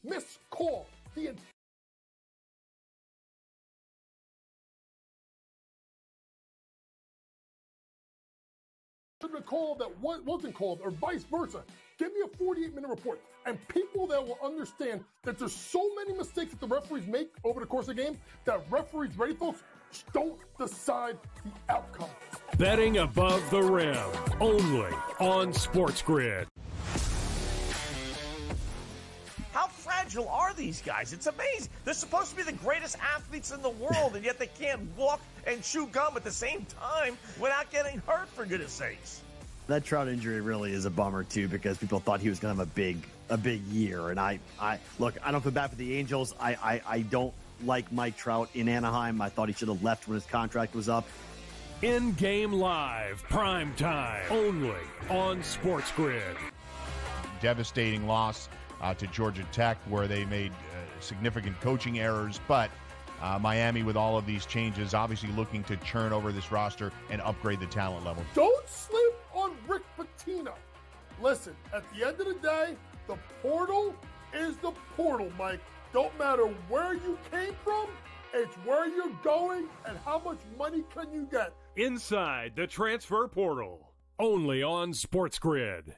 missed call. A call that wasn't called, or vice versa. Give me a 48-minute report. And people that will understand that there's so many mistakes that the referees make over the course of the game that referees, ready folks, don't decide the outcome. Betting above the rim, only on SportsGrid. How fragile are these guys? It's amazing. They're supposed to be the greatest athletes in the world, and yet they can't walk and chew gum at the same time without getting hurt, for goodness sakes. That Trout injury really is a bummer, too, because people thought he was going to have a big year. And I look, I don't feel bad for the Angels. I don't like Mike Trout in Anaheim. I thought he should have left when his contract was up. In-game live, prime time, only on SportsGrid. Devastating loss to Georgia Tech, where they made significant coaching errors, but Miami, with all of these changes, obviously looking to churn over this roster and upgrade the talent level. Don't sleep on Rick Pitino. Listen, at the end of the day, the portal is the portal, Mike. Don't matter where you came from, it's where you're going and how much money can you get. Inside the transfer portal, only on SportsGrid.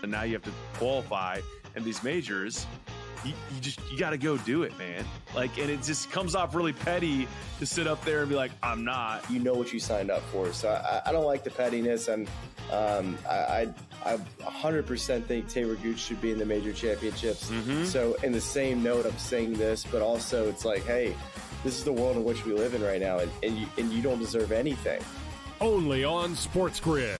And now you have to qualify in these majors. You got to go do it, man. Like, and it just comes off really petty to sit up there and be like, I'm not. You know what you signed up for. So I don't like the pettiness. And I 100% think Taylor Gooch should be in the major championships. So in the same note, I'm saying this, but also it's like, hey, this is the world in which we live in right now, and you don't deserve anything. Only on SportsGrid.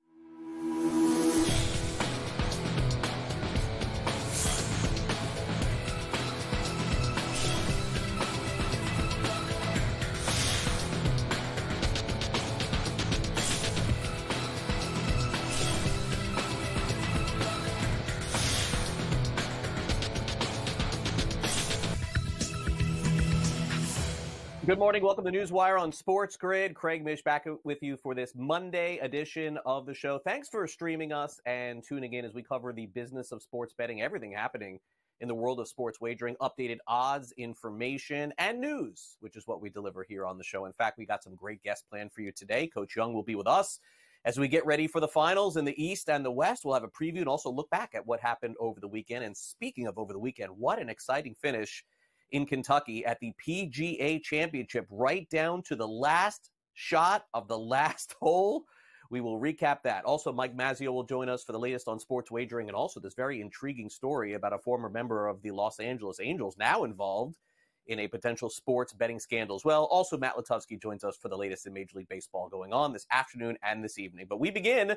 Good morning. Welcome to NewsWire on SportsGrid. Craig Mish back with you for this Monday edition of the show. Thanks for streaming us and tuning in as we cover the business of sports betting, everything happening in the world of sports wagering, updated odds, information, and news, which is what we deliver here on the show. In fact, we got some great guests planned for you today. Coach Young will be with us as we get ready for the finals in the East and the West. We'll have a preview and also look back at what happened over the weekend. And speaking of over the weekend, what an exciting finish in Kentucky at the PGA Championship, right down to the last shot of the last hole. We will recap that. Also, Mike Mazzeo will join us for the latest on sports wagering and also this very intriguing story about a former member of the Los Angeles Angels now involved in a potential sports betting scandal as well. Also, Matt Lutovsky joins us for the latest in Major League Baseball going on this afternoon and this evening. But we begin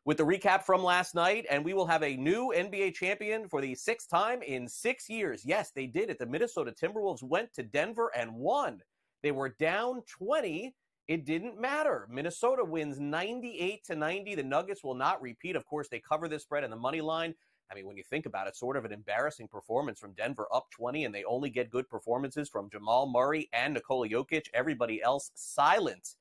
with the recap from last night, and we will have a new NBA champion for the sixth time in 6 years. Yes, they did it. The Minnesota Timberwolves went to Denver and won. They were down 20. It didn't matter. Minnesota wins 98-90. The Nuggets will not repeat. Of course, they cover this spread in the money line. I mean, when you think about it, sort of an embarrassing performance from Denver up 20, and they only get good performances from Jamal Murray and Nikola Jokic. Everybody else silent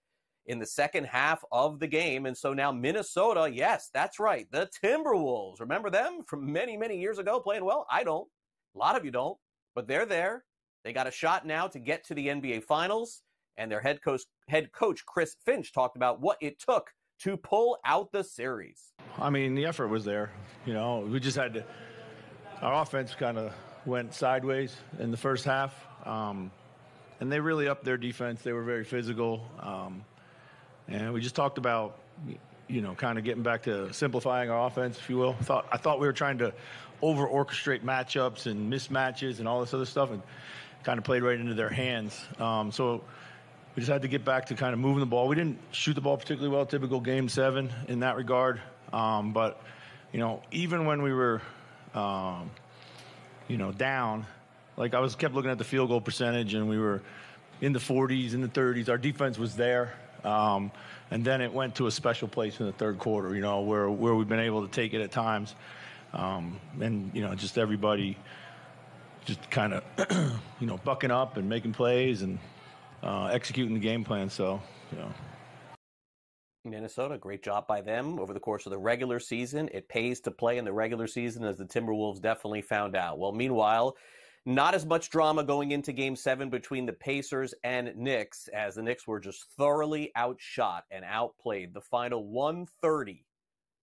in the second half of the game. And so now Minnesota, yes, that's right, the Timberwolves. Remember them from many, many years ago playing well? I don't. A lot of you don't. But they're there. They got a shot now to get to the NBA Finals. And their head coach Chris Finch talked about what it took to pull out the series. I mean, the effort was there. You know, we just had to – our offense kind of went sideways in the first half. And they really upped their defense. They were very physical. And we just talked about, you know, kind of getting back to simplifying our offense, if you will. I thought we were trying to over-orchestrate matchups and mismatches and all this other stuff, and kind of played right into their hands. So we just had to get back to kind of moving the ball. We didn't shoot the ball particularly well, typical Game 7 in that regard. But, you know, even when we were, you know, down, like I kept looking at the field goal percentage, and we were in the 40s, in the 30s. Our defense was there. And then it went to a special place in the third quarter, you know, where we've been able to take it at times. And, you know, just everybody just kind of, you know, bucking up and making plays and executing the game plan. So, you know. Minnesota, great job by them over the course of the regular season. It pays to play in the regular season, as the Timberwolves definitely found out. Well, meanwhile, not as much drama going into Game 7 between the Pacers and Knicks, as the Knicks were just thoroughly outshot and outplayed. The final 130.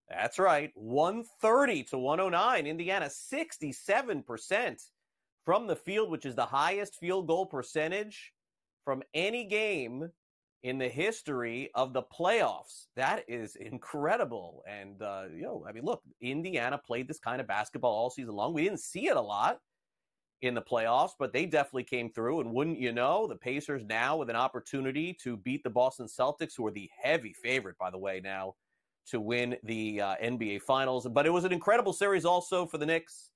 That's right, 130 to 109. Indiana, 67% from the field, which is the highest field goal percentage from any game in the history of the playoffs. That is incredible. And, look, Indiana played this kind of basketball all season long. We didn't see it a lot in the playoffs, but they definitely came through. And wouldn't you know, the Pacers now with an opportunity to beat the Boston Celtics, who are the heavy favorite, by the way, now to win the NBA Finals. But it was an incredible series also for the Knicks.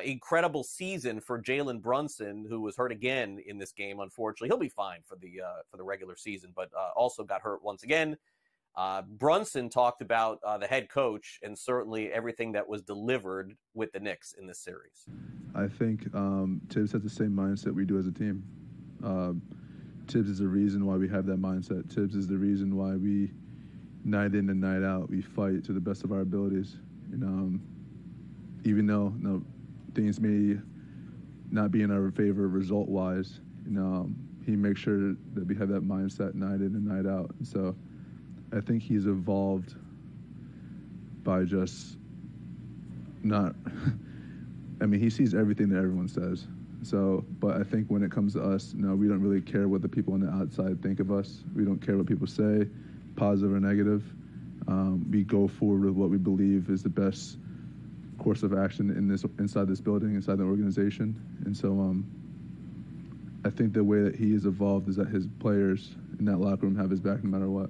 Incredible season for Jalen Brunson, who was hurt again in this game. Unfortunately, he'll be fine for the regular season, but also got hurt once again. Brunson talked about the head coach and certainly everything that was delivered with the Knicks in this series. I think Tibbs has the same mindset we do as a team. Tibbs is the reason why we have that mindset. Tibbs is the reason why we, night in and night out, we fight to the best of our abilities. And even though things may not be in our favor result-wise, he makes sure that we have that mindset night in and night out. And so I think he's evolved by just not – he sees everything that everyone says. So, but I think when it comes to us, we don't really care what the people on the outside think of us. We don't care what people say, positive or negative. We go forward with what we believe is the best course of action inside this building, inside the organization. And so I think the way that he has evolved is that his players in that locker room have his back no matter what.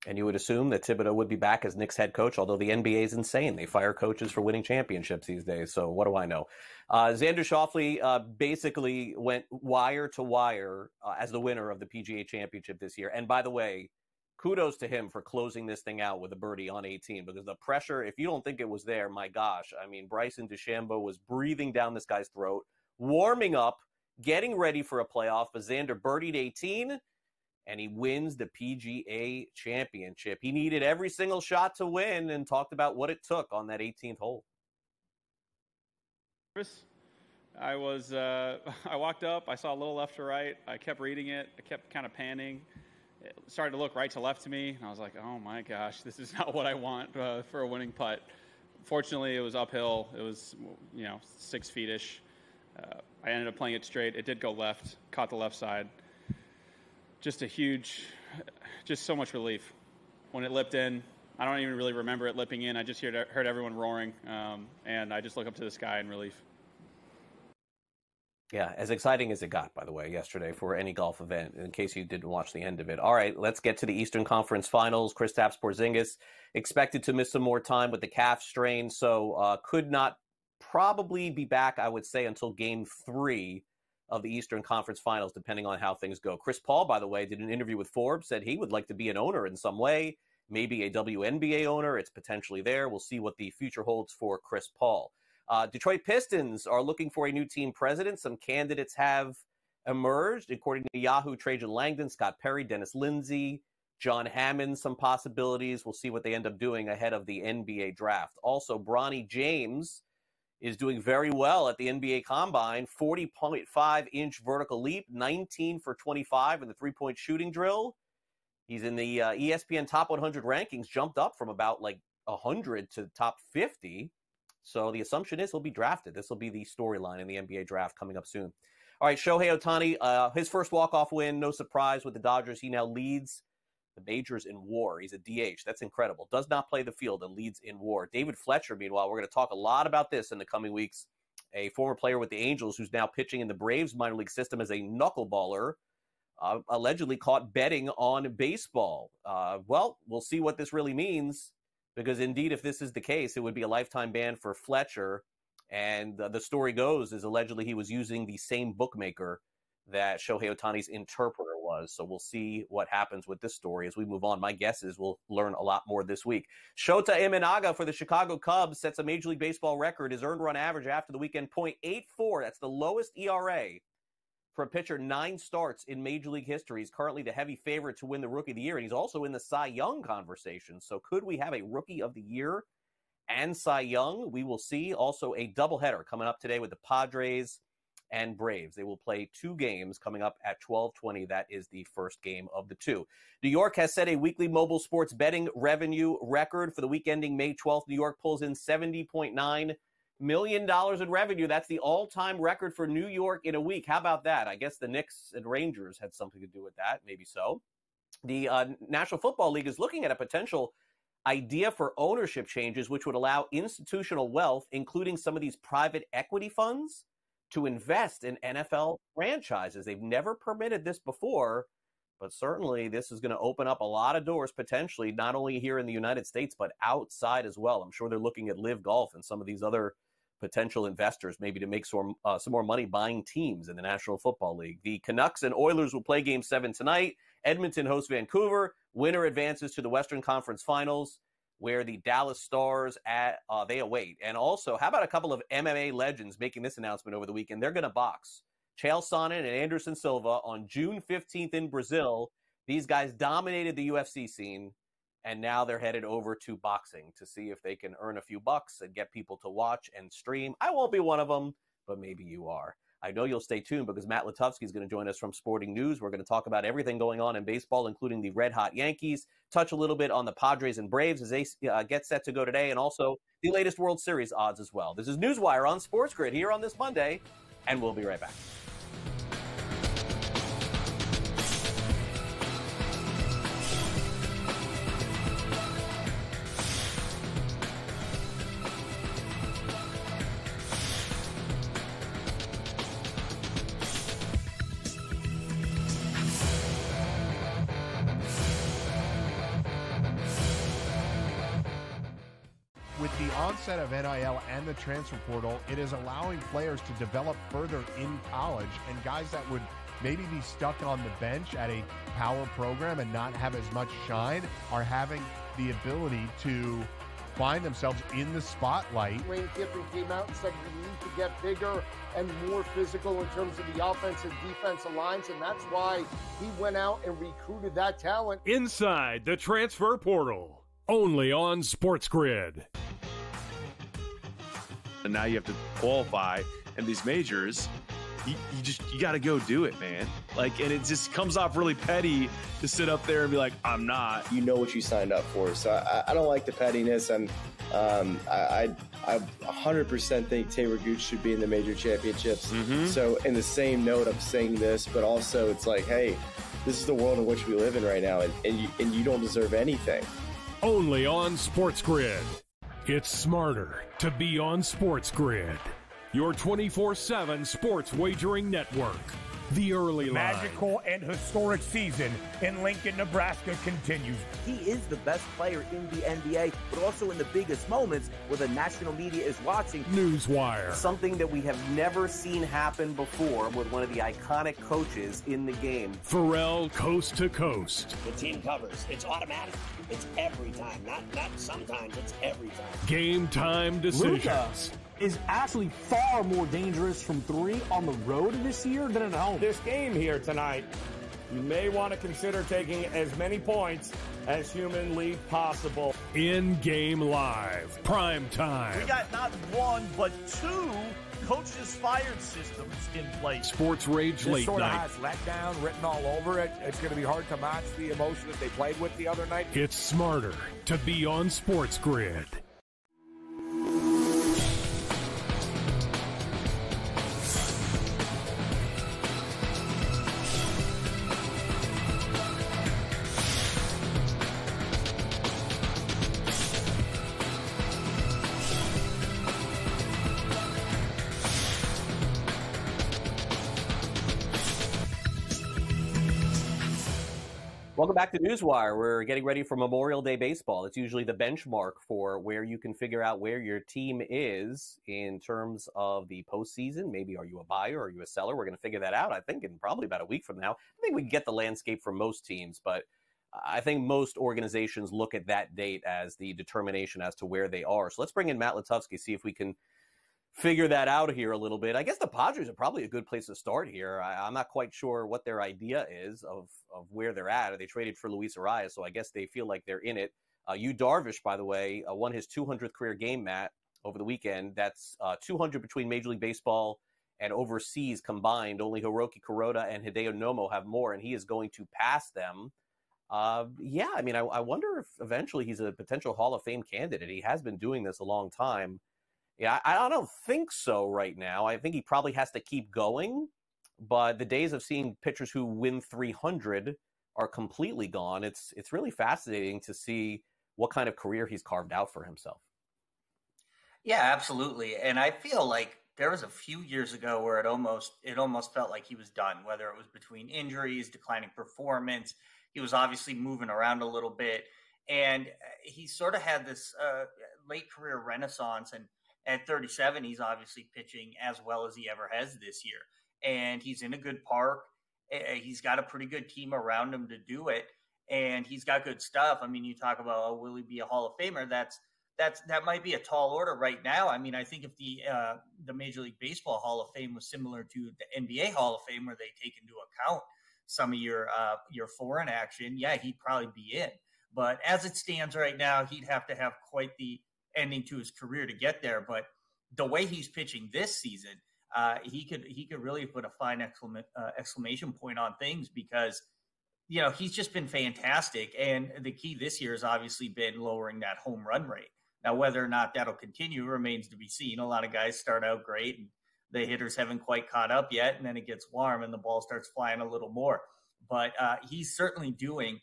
And you would assume that Thibodeau would be back as Knicks head coach, although the NBA is insane. They fire coaches for winning championships these days, so what do I know? Xander Schauffele basically went wire to wire as the winner of the PGA Championship this year. And by the way, kudos to him for closing this thing out with a birdie on 18, because the pressure, if you don't think it was there, my gosh. Bryson DeChambeau was breathing down this guy's throat, warming up, getting ready for a playoff. But Xander birdied 18, and he wins the PGA Championship. He needed every single shot to win and talked about what it took on that 18th hole. I walked up, I saw a little left to right. I kept reading it. I kept kind of panning. It started to look right to left to me, and I was like, oh my gosh, this is not what I want for a winning putt. Fortunately, it was uphill. It was, 6 feet-ish. I ended up playing it straight. It did go left, caught the left side. Just so much relief. When it lipped in, I don't even really remember it lipping in. I just heard everyone roaring, and I just look up to the sky in relief. Yeah, as exciting as it got, by the way, yesterday for any golf event, in case you didn't watch the end of it. All right, let's get to the Eastern Conference Finals. Kristaps Porzingis expected to miss some more time with the calf strain, so could not probably be back, I would say, until Game 3 of the Eastern Conference Finals, depending on how things go. Chris Paul, by the way, did an interview with Forbes, said he would like to be an owner in some way, maybe a WNBA owner. It's potentially there. We'll see what the future holds for Chris Paul. Detroit Pistons are looking for a new team president. Some candidates have emerged, according to Yahoo. Trajan Langdon, Scott Perry, Dennis Lindsey, John Hammond, some possibilities. We'll see what they end up doing ahead of the NBA draft. Also, Bronny James is doing very well at the NBA Combine. 40.5-inch vertical leap, 19 for 25 in the three-point shooting drill. He's in the ESPN Top 100 rankings, jumped up from about 100 to top 50. So the assumption is he'll be drafted. This will be the storyline in the NBA draft coming up soon. All right, Shohei Ohtani, his first walk-off win, no surprise with the Dodgers. He now leads the majors in WAR. He's a DH. That's incredible. Does not play the field and leads in WAR. David Fletcher, meanwhile, we're going to talk a lot about this in the coming weeks. A former player with the Angels who's now pitching in the Braves minor league system as a knuckleballer, allegedly caught betting on baseball. Well, we'll see what this really means. Because indeed, if this is the case, it would be a lifetime ban for Fletcher. And the story goes is allegedly he was using the same bookmaker that Shohei Ohtani's interpreter was. So we'll see what happens with this story as we move on. My guess is we'll learn a lot more this week. Shota Imanaga for the Chicago Cubs sets a Major League Baseball record. His earned run average after the weekend, .84. That's the lowest ERA For a pitcher, 9 starts in Major League history. He's currently the heavy favorite to win the Rookie of the Year, and he's also in the Cy Young conversation. So could we have a Rookie of the Year and Cy Young? We will see. Also, a doubleheader coming up today with the Padres and Braves. They will play 2 games coming up at 12:20. That is the first game of the 2. New York has set a weekly mobile sports betting revenue record for the week ending May 12th. New York pulls in $70.9 million in revenue. That's the all-time record for New York in a week. How about that? I guess the Knicks and Rangers had something to do with that. Maybe so. The National Football League is looking at a potential idea for ownership changes, which would allow institutional wealth, including some of these private equity funds, to invest in NFL franchises. They've never permitted this before, but certainly this is going to open up a lot of doors potentially, not only here in the United States, but outside as well. I'm sure they're looking at Live Golf and some of these other potential investors, maybe to make some more money buying teams in the National Football League. The Canucks and Oilers will play Game 7 tonight. Edmonton hosts Vancouver. Winner advances to the Western Conference Finals, where the Dallas Stars they await. And also, how about a couple of MMA legends making this announcement over the weekend? They're going to box. Chael Sonnen and Anderson Silva on June 15th in Brazil. These guys dominated the UFC scene, and now they're headed over to boxing to see if they can earn a few bucks and get people to watch and stream. I won't be one of them, but maybe you are. I know you'll stay tuned because Matt Lutovsky is going to join us from Sporting News. We're going to talk about everything going on in baseball, including the red-hot Yankees, touch a little bit on the Padres and Braves as they get set to go today, and also the latest World Series odds as well. This is NewsWire on SportsGrid here on this Monday, and we'll be right back. With the onset of NIL and the transfer portal, it is allowing players to develop further in college, and guys that would maybe be stuck on the bench at a power program and not have as much shine are having the ability to find themselves in the spotlight. Lane Kiffin came out and said we need to get bigger and more physical in terms of the offensive defensive lines, and that's why he went out and recruited that talent. Inside the transfer portal, only on SportsGrid. And now you have to qualify, and these majors, you got to go do it, man. Like, and it just comes off really petty to sit up there and be like, I'm not. You know what you signed up for. So I don't like the pettiness, and I 100% think Taylor Gooch should be in the major championships. So in the same note, I'm saying this, but also it's like, hey, this is the world in which we live in right now, and you don't deserve anything. Only on SportsGrid. It's smarter to be on SportsGrid, your 24/7 sports wagering network. The early line. Magical and historic season in Lincoln, Nebraska continues. He is the best player in the NBA, but also in the biggest moments where the national media is watching. NewsWire. Something that we have never seen happen before with one of the iconic coaches in the game. Pharrell coast to coast. The team covers. It's automatic. It's every time. Not sometimes. It's every time. Game time decisions. Luka is actually far more dangerous from 3 on the road this year than at home. This game here tonight, you may want to consider taking as many points as humanly possible. In-game live. Prime time. We got not 1, but 2 coaches fired systems in place. Sports Rage This late sort of night. has letdown written all over it. It's going to be hard to match the emotion that they played with the other night. It's smarter to be on SportsGrid. Welcome back to NewsWire. We're getting ready for Memorial Day baseball. It's usually the benchmark for where you can figure out where your team is in terms of the postseason. Maybe are you a buyer? Are you a seller? We're going to figure that out, I think, in probably about a week from now. I think we can get the landscape for most teams, but I think most organizations look at that date as the determination as to where they are. So let's bring in Matt Lutovsky, see if we can figure that out here a little bit. I guess the Padres are probably a good place to start here. I'm not quite sure what their idea is of where they're at. They traded for Luis Arias, so I guess they feel like they're in it. Yu Darvish, by the way, won his 200th career game, Matt, over the weekend. That's 200 between Major League Baseball and overseas combined. Only Hiroki Kuroda and Hideo Nomo have more, and he is going to pass them. I wonder if eventually he's a potential Hall of Fame candidate. He has been doing this a long time. Yeah, I don't think so right now. I think he probably has to keep going, but the days of seeing pitchers who win 300 are completely gone. It's really fascinating to see what kind of career he's carved out for himself. Yeah, absolutely. And I feel like there was a few years ago where it almost felt like he was done, whether it was between injuries, declining performance. He was obviously moving around a little bit, and he sort of had this late career renaissance. And at 37, he's obviously pitching as well as he ever has this year. And he's in a good park. He's got a pretty good team around him to do it. And he's got good stuff. I mean, you talk about, will he be a Hall of Famer? That might be a tall order right now. I mean, I think if the Major League Baseball Hall of Fame was similar to the NBA Hall of Fame, where they take into account some of your foreign action, yeah, he'd probably be in. But as it stands right now, he'd have to have quite the ending to his career to get there. But the way he's pitching this season, he could really put a fine exclamation point on things, because he's just been fantastic. And the key this year has obviously been lowering that home run rate. Now, whether or not that'll continue remains to be seen. A lot of guys start out great and the hitters haven't quite caught up yet, and then it gets warm and the ball starts flying a little more. But he's certainly doing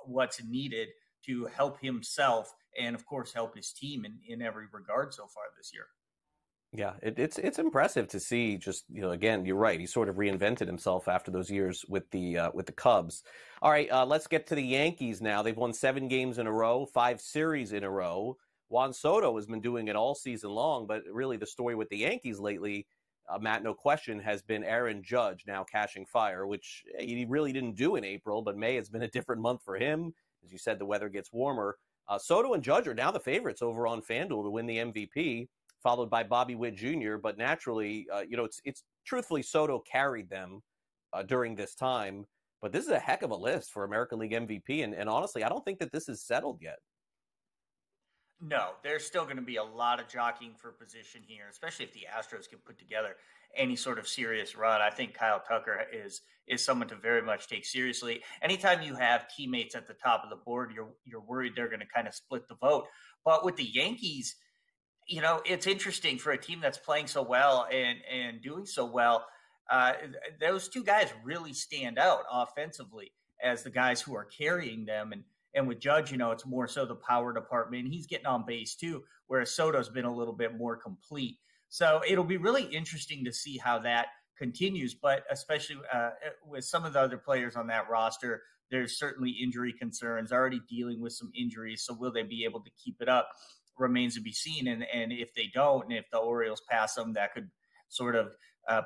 what's needed to help himself and, of course, help his team in every regard so far this year. Yeah, it's impressive to see. Just again, you're right. He sort of reinvented himself after those years with the Cubs. All right, let's get to the Yankees now. They've won 7 games in a row, 5 series in a row. Juan Soto has been doing it all season long, but really the story with the Yankees lately, Matt, no question, has been Aaron Judge now catching fire, which he really didn't do in April, but May has been a different month for him. As you said, the weather gets warmer. Soto and Judge are now the favorites over on FanDuel to win the MVP, followed by Bobby Witt Jr. But naturally, it's truthfully Soto carried them during this time. But this is a heck of a list for American League MVP. And honestly, I don't think that this is settled yet. No, there's still going to be a lot of jockeying for position here, especially if the Astros can put together any sort of serious run. I think Kyle Tucker is someone to very much take seriously. Anytime you have teammates at the top of the board, you're worried they're going to kind of split the vote. But with the Yankees, it's interesting for a team that's playing so well and doing so well. Those two guys really stand out offensively as the guys who are carrying them. And with Judge, it's more so the power department. He's getting on base too, whereas Soto's been a little bit more complete. So it'll be really interesting to see how that continues. But especially with some of the other players on that roster, there's certainly injury concerns, already dealing with some injuries. So will they be able to keep it up? Remains to be seen. And if they don't, and if the Orioles pass them, that could sort of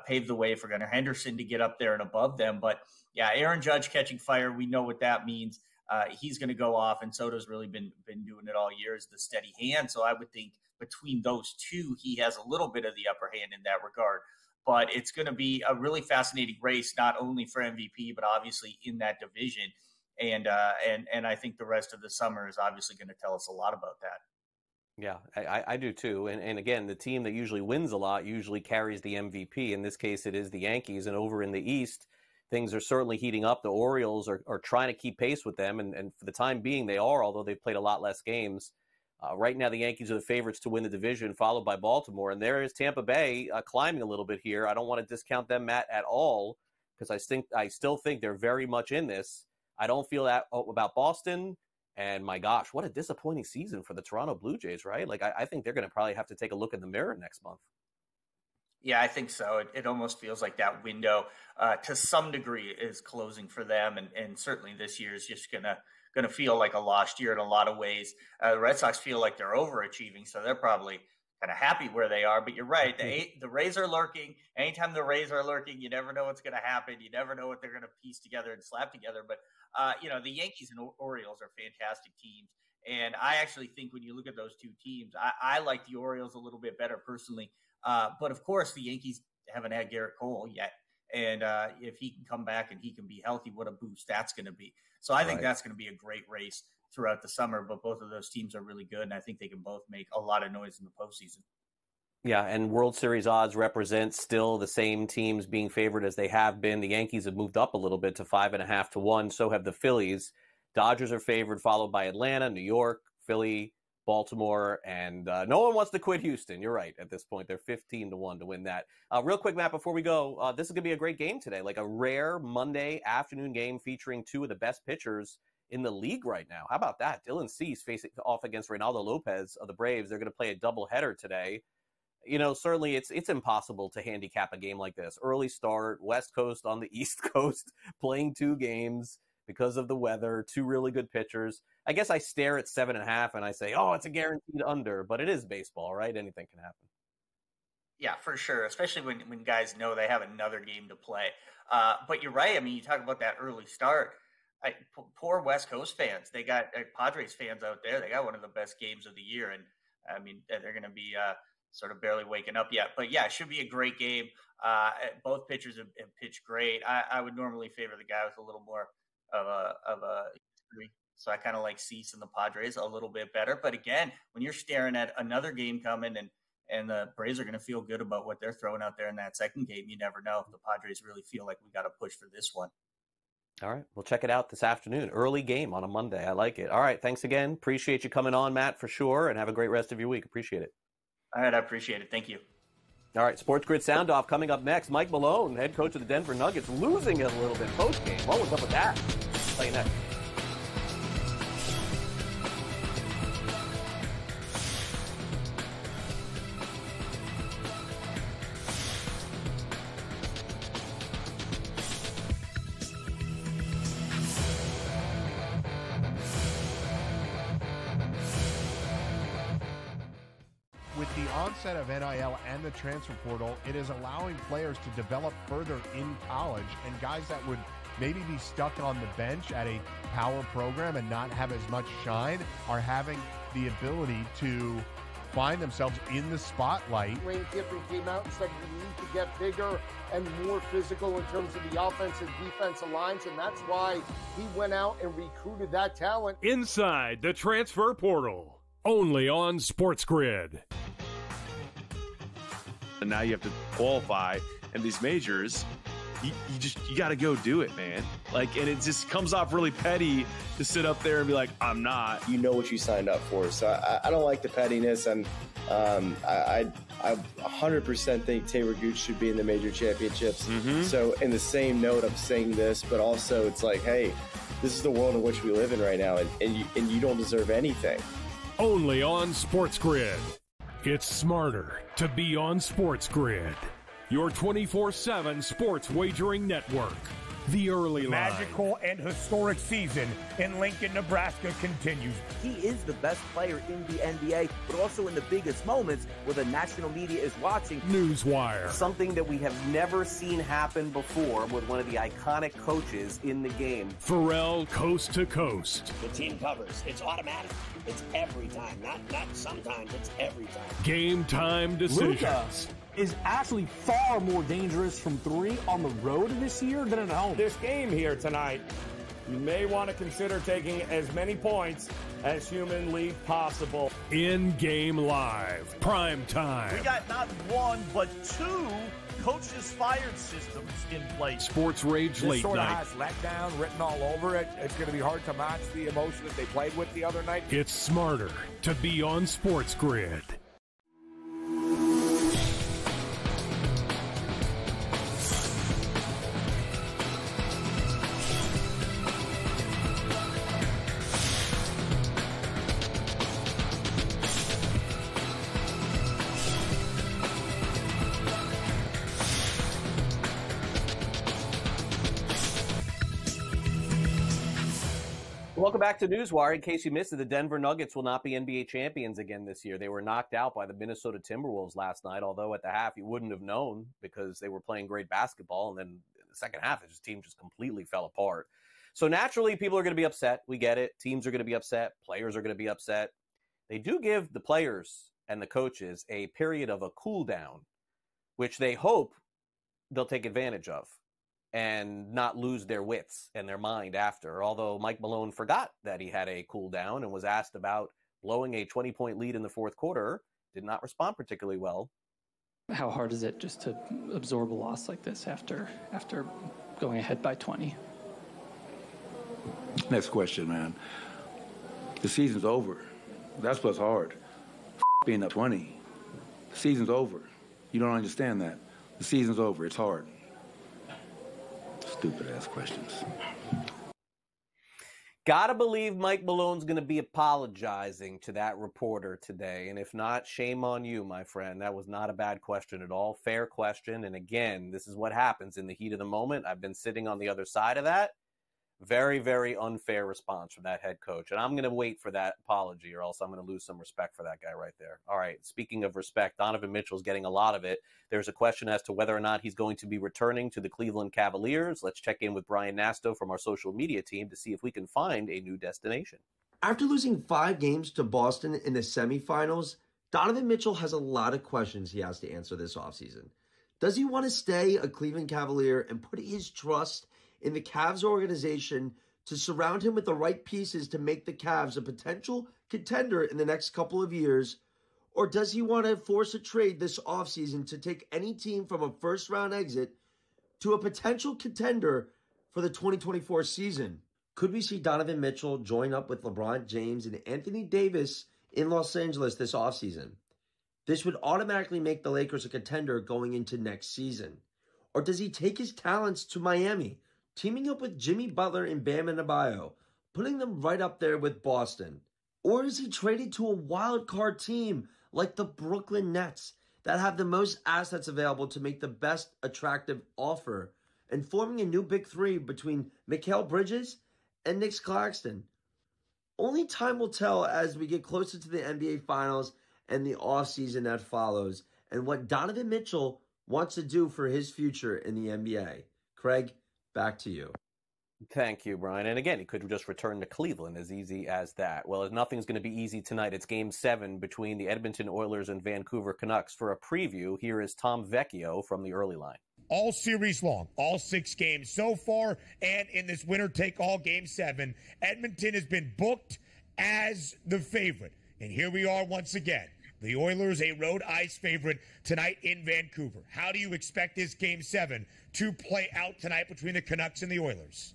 pave the way for Gunnar Henderson to get up there and above them. But yeah, Aaron Judge catching fire, we know what that means. He's going to go off, and Soto's really been doing it all year as the steady hand. So I would think between those two, he has a little bit of the upper hand in that regard. But it's going to be a really fascinating race, not only for MVP, but obviously in that division. And I think the rest of the summer is obviously going to tell us a lot about that. Yeah, I do too. And again, the team that usually wins a lot usually carries the MVP. In this case, it is the Yankees. And over in the East, things are certainly heating up. The Orioles are trying to keep pace with them. And for the time being, they are, although they've played a lot less games. Right now, the Yankees are the favorites to win the division, followed by Baltimore. And there is Tampa Bay climbing a little bit here. I don't want to discount them, Matt, at all, because I still think they're very much in this. I don't feel that about Boston. And my gosh, what a disappointing season for the Toronto Blue Jays, right? Like, I think they're going to probably have to take a look in the mirror next month. Yeah, I think so. It almost feels like that window to some degree is closing for them. And certainly this year is just going to feel like a lost year in a lot of ways. The Red Sox feel like they're overachieving, so they're probably kind of happy where they are. But you're right. The Rays are lurking. Anytime the Rays are lurking, you never know what's going to happen. You never know what they're going to piece together and slap together. But, the Yankees and Orioles are fantastic teams. And I actually think when you look at those two teams, I like the Orioles a little bit better personally. But of course, the Yankees haven't had Garrett Cole yet. And if he can come back and he can be healthy, what a boost that's going to be. So I think that's going to be a great race throughout the summer. But both of those teams are really good, and I think they can both make a lot of noise in the postseason. Yeah, and World Series odds represent still the same teams being favored as they have been. The Yankees have moved up a little bit to 5.5 to 1. So have the Phillies. Dodgers are favored, followed by Atlanta, New York, Philly, Baltimore, and no one wants to quit Houston. You're right. At this point, they're 15 to 1 to win that. Real quick, Matt, before we go, this is going to be a great game today, like a rare Monday afternoon game featuring two of the best pitchers in the league right now. How about that? Dylan Cease facing off against Reynaldo Lopez of the Braves. They're going to play a doubleheader today. You know, certainly it's impossible to handicap a game like this. Early start, West Coast on the East Coast, playing two games because of the weather, two really good pitchers. I guess I stare at 7.5 and I say, oh, it's a guaranteed under, but it is baseball, right? Anything can happen. Yeah, for sure, especially when guys know they have another game to play. But you're right. I mean, you talk about that early start. Poor West Coast fans. They got Padres fans out there. They got one of the best games of the year. And, I mean, they're going to be sort of barely waking up yet. But, yeah, it should be a great game. Both pitchers have pitched great. I would normally favor the guy with a little more of a history. So I kind of like Cease and the Padres a little bit better. But, again, when you're staring at another game coming and the Braves are going to feel good about what they're throwing out there in that second game, you never know if the Padres really feel like we got to push for this one. All right, we'll check it out this afternoon. Early game on a Monday. I like it. All right, thanks again. Appreciate you coming on, Matt, for sure, and have a great rest of your week. Appreciate it. All right, I appreciate it. Thank you. All right, Sports Grid Sound Off coming up next. Mike Malone, head coach of the Denver Nuggets, losing it a little bit post-game. What was up with that? Play next. With the onset of NIL and the transfer portal, it is allowing players to develop further in college, and guys that would maybe be stuck on the bench at a power program and not have as much shine are having the ability to find themselves in the spotlight. Lane Kiffin came out and said we need to get bigger and more physical in terms of the offensive defensive lines, and that's why he went out and recruited that talent. Inside the transfer portal, only on SportsGrid. And now you have to qualify, and these majors, you got to go do it, man. Like, and it just comes off really petty to sit up there and be like, I'm not. You know what you signed up for. So I don't like the pettiness, and I 100% think Taylor Gooch should be in the major championships. So in the same note, I'm saying this, but also it's like, hey, this is the world in which we live in right now, and you don't deserve anything. Only on SportsGrid. It's smarter to be on SportsGrid. Your 24/7 sports wagering network. The early line. Magical and historic season in Lincoln, Nebraska continues. He is the best player in the NBA, but also in the biggest moments where the national media is watching. NewsWire. Something that we have never seen happen before with one of the iconic coaches in the game. Pharrell coast to coast. The team covers. It's automatic. It's every time. Not sometimes. It's every time. Game time decisions. Luka is actually far more dangerous from three on the road this year than at home. This game here tonight, you may want to consider taking as many points as humanly possible. In-game live. Prime time. We got not one, but two coaches fired systems in place. Sports Rage This Late sort of Night. has letdown written all over it. It's going to be hard to match the emotion that they played with the other night. It's smarter to be on SportsGrid. Welcome back to NewsWire. In case you missed it, the Denver Nuggets will not be NBA champions again this year. They were knocked out by the Minnesota Timberwolves last night, although at the half you wouldn't have known because they were playing great basketball, and then in the second half, the team just completely fell apart. So naturally, people are going to be upset. We get it. Teams are going to be upset. Players are going to be upset. They do give the players and the coaches a period of a cool down, which they hope they'll take advantage of and not lose their wits and their mind after. Although Mike Malone forgot that he had a cool down and was asked about blowing a 20-point lead in the fourth quarter, did not respond particularly well. How hard is it just to absorb a loss like this after going ahead by 20? Next question, man. The season's over. That's what's hard. Being up 20. The season's over. You don't understand that. The season's over. It's hard. Stupid ass questions. Gotta believe Mike Malone's going to be apologizing to that reporter today. And if not, shame on you, my friend. That was not a bad question at all. Fair question. And again, this is what happens in the heat of the moment. I've been sitting on the other side of that. Very, very unfair response from that head coach. And I'm going to wait for that apology or else I'm going to lose some respect for that guy right there. All right, speaking of respect, Donovan Mitchell's getting a lot of it. There's a question as to whether or not he's going to be returning to the Cleveland Cavaliers. Let's check in with Brian Nasto from our social media team to see if we can find a new destination. After losing 5 games to Boston in the semifinals, Donovan Mitchell has a lot of questions he has to answer this offseason. Does he want to stay a Cleveland Cavalier and put his trust in the Cavs organization to surround him with the right pieces to make the Cavs a potential contender in the next couple of years? Or does he want to force a trade this offseason to take any team from a first-round exit to a potential contender for the 2024 season? Could we see Donovan Mitchell join up with LeBron James and Anthony Davis in Los Angeles this offseason? This would automatically make the Lakers a contender going into next season. Or does he take his talents to Miami, teaming up with Jimmy Butler and Bam Adebayo, putting them right up there with Boston? Or is he traded to a wild card team like the Brooklyn Nets that have the most assets available to make the best attractive offer and forming a new big three between Mikal Bridges and Nick Claxton? Only time will tell as we get closer to the NBA Finals and the offseason that follows and what Donovan Mitchell wants to do for his future in the NBA. Craig, back to you. Thank you, Brian. And again, he could just return to Cleveland, as easy as that. Well, nothing's going to be easy tonight. It's Game 7 between the Edmonton Oilers and Vancouver Canucks. For a preview, here is Tom Vecchio from the early line. All series long, all 6 games so far, and in this winner-take-all Game 7, Edmonton has been booked as the favorite. And here we are once again. The Oilers, a road ice favorite tonight in Vancouver. How do you expect this Game 7 to play out tonight between the Canucks and the Oilers?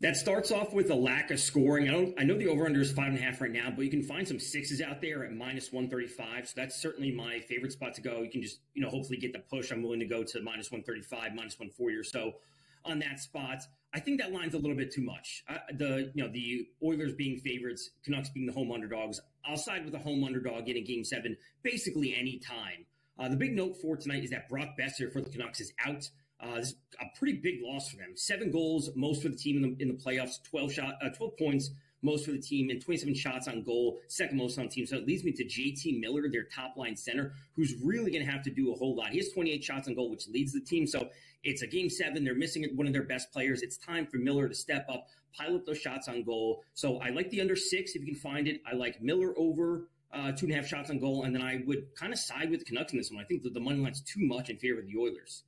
That starts off with a lack of scoring. I know the over-under is 5.5 right now, but you can find some 6s out there at -135. So that's certainly my favorite spot to go. You can just, hopefully get the push. I'm willing to go to -135, -140 or so on that spot. I think that line's a little bit too much. The Oilers being favorites, Canucks being the home underdogs. I'll side with the home underdog in Game 7 basically any time. The big note for tonight is that Brock Besser for the Canucks is out. This is a pretty big loss for them. 7 goals, most for the team in the playoffs, 12 points, most for the team, and 27 shots on goal, second most on the team. So it leads me to JT Miller, their top-line center, who's really going to have to do a whole lot. He has 28 shots on goal, which leads the team. So it's a Game 7. They're missing one of their best players. It's time for Miller to step up, pile up those shots on goal. So I like the under 6 if you can find it. I like Miller over 2.5 shots on goal, and then I would kind of side with the Canucks in this one. I think the money line's too much in favor of the Oilers.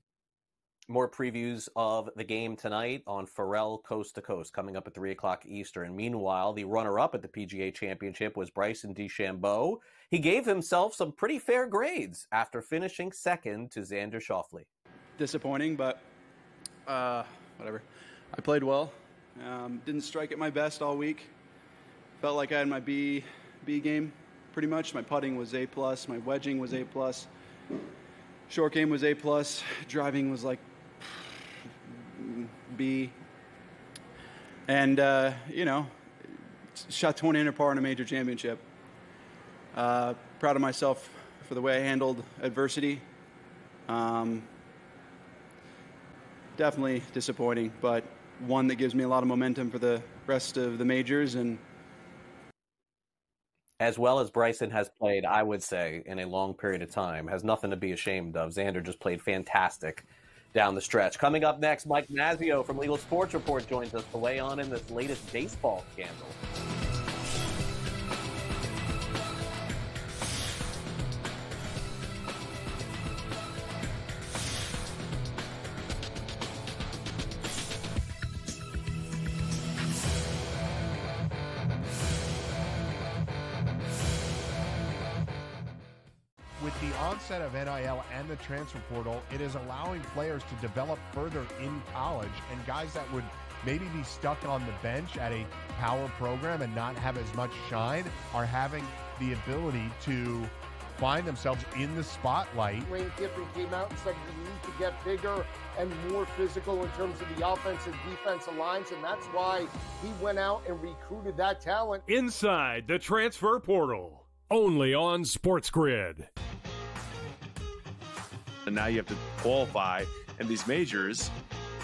More previews of the game tonight on Pharrell Coast to Coast coming up at 3 o'clock Eastern. Meanwhile, the runner-up at the PGA Championship was Bryson DeChambeau. He gave himself some pretty fair grades after finishing second to Xander Schauffele. Disappointing, but whatever. I played well. Didn't strike at my best all week. Felt like I had my B game pretty much. My putting was A+, my wedging was A+. Short game was A+. Driving was like B. And, shot 20 under par in a major championship. Proud of myself for the way I handled adversity. Definitely disappointing, but one that gives me a lot of momentum for the rest of the majors. And as well as Bryson has played, I would say, in a long period of time, has nothing to be ashamed of. Xander just played fantastic down the stretch. Coming up next, Mike Mazzeo from Legal Sports Report joins us to weigh on in this latest baseball scandal. With the onset of NIL and the transfer portal, it is allowing players to develop further in college, and guys that would maybe be stuck on the bench at a power program and not have as much shine are having the ability to find themselves in the spotlight. Lane Kiffin came out and said we need to get bigger and more physical in terms of the offensive defensive lines, and that's why he went out and recruited that talent. Inside the transfer portal, only on SportsGrid. And now you have to qualify, and these majors,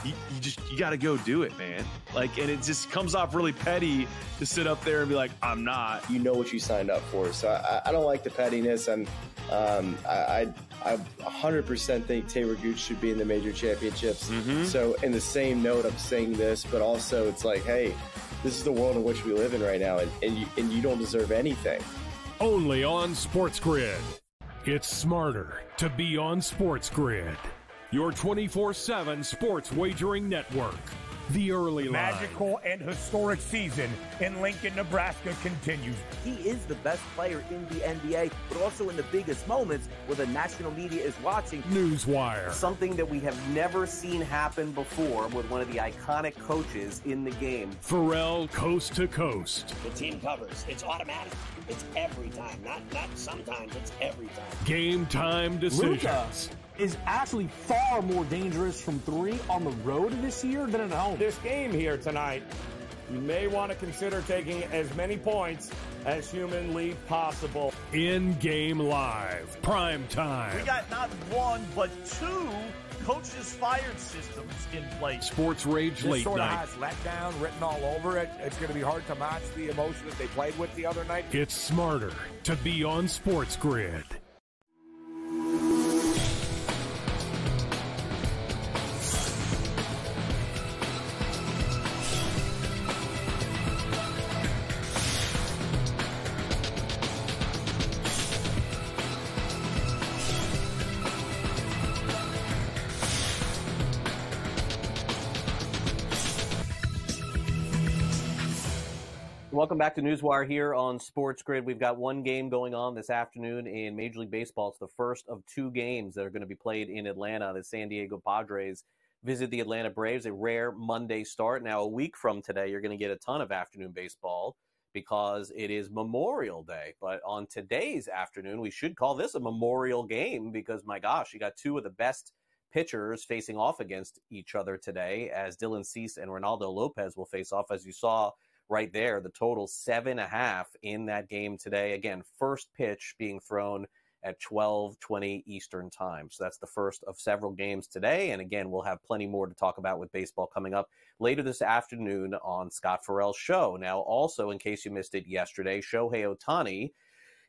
you got to go do it, man. Like, and it just comes off really petty to sit up there and be like, I'm not. You know what you signed up for, so I don't like the pettiness, and I 100% think Taylor Gooch should be in the major championships. So in the same note, I'm saying this, but also it's like, hey, this is the world in which we live in right now, and you don't deserve anything. Only on SportsGrid. It's smarter to be on SportsGrid. Your 24/7 sports wagering network. The early line. Magical and historic season in Lincoln, Nebraska continues. He is the best player in the NBA, but also in the biggest moments where the national media is watching. NewsWire. Something that we have never seen happen before with one of the iconic coaches in the game. Pharrell coast to coast. The team covers. It's automatic. It's every time. Not sometimes. It's every time. Game time decisions. Luka is actually far more dangerous from three on the road this year than at home. This game here tonight, you may want to consider taking as many points as humanly possible. In-game live. Prime time. We got not one, but two coaches fired systems in place. Sports Rage This Late sort of Night. has letdown written all over it. It's going to be hard to match the emotion that they played with the other night. It's smarter to be on SportsGrid. Welcome back to NewsWire here on SportsGrid. We've got one game going on this afternoon in Major League Baseball. It's the first of two games that are going to be played in Atlanta. The San Diego Padres visit the Atlanta Braves, a rare Monday start. Now, a week from today, you're going to get a ton of afternoon baseball because it is Memorial Day. But on today's afternoon, we should call this a memorial game because, my gosh, you got two of the best pitchers facing off against each other today, as Dylan Cease and Ronaldo Lopez will face off, as you saw right there, the total 7.5 in that game today. Again, first pitch being thrown at 12:20 Eastern time. So that's the first of several games today. And again, we'll have plenty more to talk about with baseball coming up later this afternoon on Scott Farrell's show. Now, also, in case you missed it yesterday, Shohei Ohtani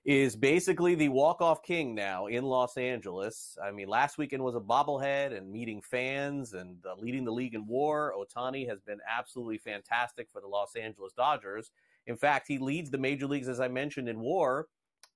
is basically the walk-off king now in Los Angeles. I mean, last weekend was a bobblehead and meeting fans and leading the league in WAR. Ohtani has been absolutely fantastic for the Los Angeles Dodgers. In fact, he leads the major leagues, as I mentioned, in WAR.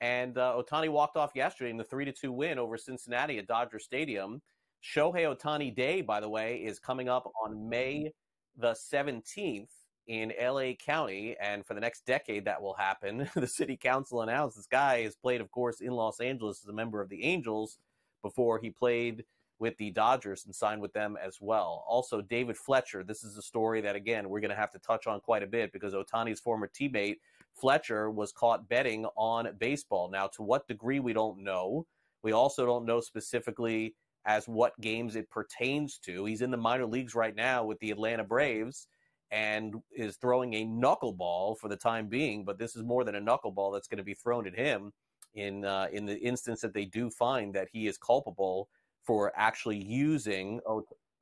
And Ohtani walked off yesterday in the 3-2 win over Cincinnati at Dodger Stadium. Shohei Ohtani Day, by the way, is coming up on May the 17th. In LA County, and for the next decade that will happen. The city council announced this guy has played, of course, in Los Angeles as a member of the Angels before he played with the Dodgers and signed with them as well. Also, David Fletcher, this is a story that, again, we're going to have to touch on quite a bit because Ohtani's former teammate, Fletcher, was caught betting on baseball. Now, to what degree, we don't know. We also don't know specifically as what games it pertains to. He's in the minor leagues right now with the Atlanta Braves and is throwing a knuckleball for the time being, but this is more than a knuckleball that's going to be thrown at him in the instance that they do find that he is culpable for actually using